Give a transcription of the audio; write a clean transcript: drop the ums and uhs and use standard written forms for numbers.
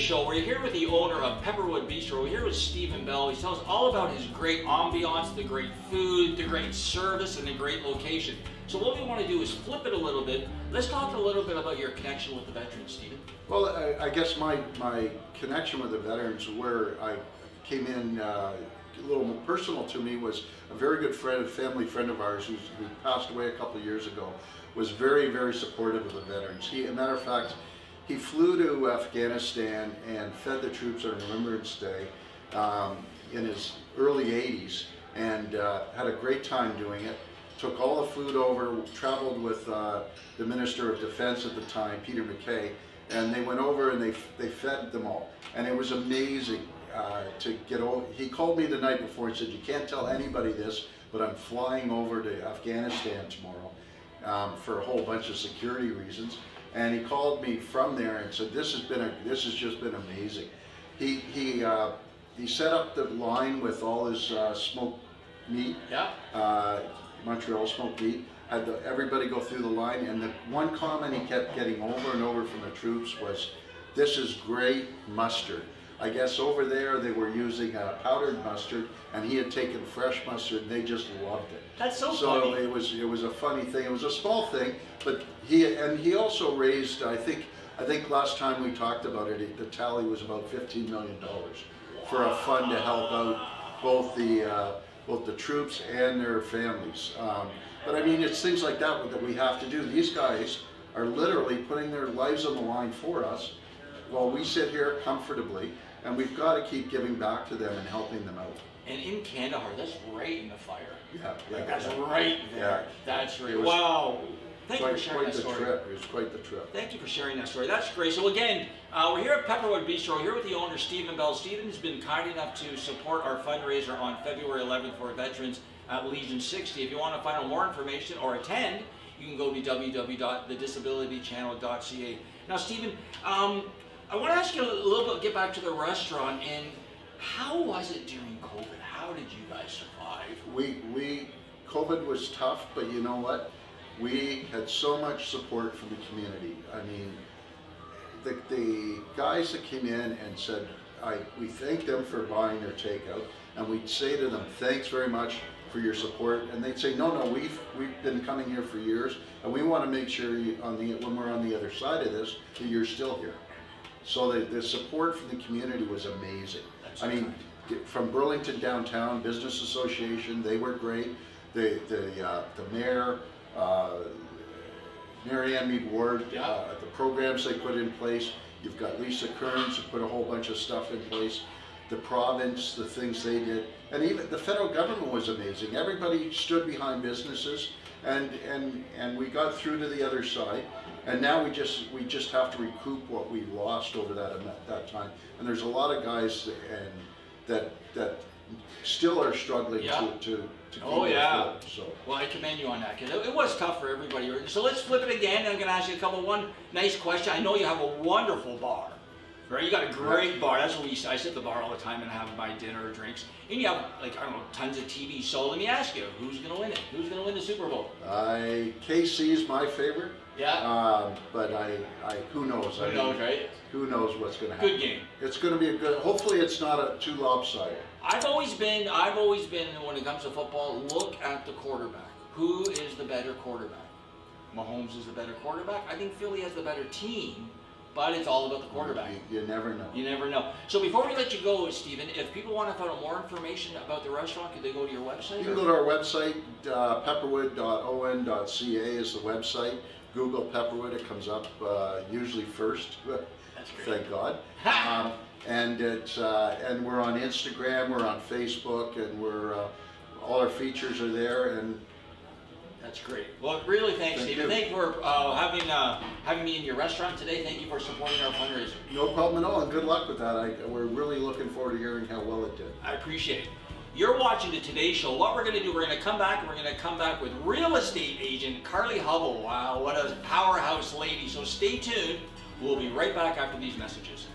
show. We're here with the owner of Pepperwoods Bistro. We're here with Stephen Bell. He tells us all about his great ambiance, the great food, the great service, and the great location. So what we want to do is flip it a little bit. Let's talk a little bit about your connection with the veterans, Stephen. Well, I guess my connection with the veterans, where I came in a little more personal to me, was a very good friend, a family friend of ours who passed away a couple of years ago, was very, very supportive of the veterans. As a matter of fact, he flew to Afghanistan and fed the troops on Remembrance Day in his early 80s, and had a great time doing it. Took all the food over, traveled with the Minister of Defense at the time, Peter MacKay, and they went over and they fed them all. And it was amazing to get over. He called me the night before and said, "You can't tell anybody this, but I'm flying over to Afghanistan tomorrow for a whole bunch of security reasons." And he called me from there and said, "This has just been amazing." He set up the line with all his smoked meat. Yeah. Montreal smoked meat, had everybody go through the line, and the one comment he kept getting over and over from the troops was, "This is great mustard." I guess over there they were using powdered mustard, and he had taken fresh mustard, and they just loved it. That's so funny. funny. It was a funny thing. It was a small thing, but he also raised, I think last time we talked about it, the tally was about $15 million for a fund to help out both the troops and their families. But I mean, it's things like that we have to do. These guys are literally putting their lives on the line for us while we sit here comfortably, and we've got to keep giving back to them and helping them out. And in Kandahar, that's right in the fire. Yeah, That's right there. Yeah. That's right. Wow. Thank you for sharing that story. It was quite the trip. Thank you for sharing that story. That's great. So again, we're here at Pepperwoods Bistro. We're here with the owner, Stephen Bell. Stephen has been kind enough to support our fundraiser on February 11th for veterans at Legion 60. If you want to find out more information or attend, you can go to www.thedisabilitychannel.ca. Now, Stephen, I want to ask you a little bit, get back to the restaurant, and how was it during COVID? How did you guys survive? COVID was tough, but you know what? We had so much support from the community. I mean, the guys that came in and said, we thank them for buying their takeout, and we'd say to them, "Thanks very much for your support," and they'd say, "No, we've been coming here for years, and we want to make sure when we're on the other side of this, that you're still here." So the support from the community was amazing. I mean, from Burlington Downtown Business Association, they were great. The mayor, Mary Ann Mead Ward, the programs they put in place. You've got Lisa Kearns who put a whole bunch of stuff in place. The province, the things they did, and even the federal government was amazing. Everybody stood behind businesses, and we got through to the other side. And now we just have to recoup what we lost over that time. And there's a lot of guys that still are struggling to keep afloat. So. Well, I commend you on that, because it was tough for everybody. So let's flip it again. I'm going to ask you one nice question. I know you have a wonderful bar, right? You got a great bar. That's what I sit at the bar all the time and have my dinner or drinks. And you have, tons of TV. So let me ask you, who's going to win it? Who's going to win the Super Bowl? KC's my favorite. Yeah. But who knows? Who knows, right? Who knows what's going to happen? Good game. It's going to be a good. Hopefully, it's not too lopsided. I've always been when it comes to football, look at the quarterback. Who is the better quarterback? Mahomes is the better quarterback. I think Philly has the better team, but it's all about the quarterback. You never know. You never know. So before we let you go, Stephen, if people want to find out more information about the restaurant, could they go to your website? You can go to our website. Pepperwood.on.ca is the website. Google Pepperwood, it comes up usually first. That's great. Thank God. And we're on Instagram, we're on Facebook, and all our features are there. And that's great. Well, really, thanks, Stephen. Thank you for having me in your restaurant today. Thank you for supporting our fundraiser. No problem at all, and good luck with that. We're really looking forward to hearing how well it did. I appreciate it. You're watching the Today Show. What we're going to do, we're going to come back, and we're going to come back with real estate agent Carly Hubble. Wow, what a powerhouse lady. So stay tuned. We'll be right back after these messages.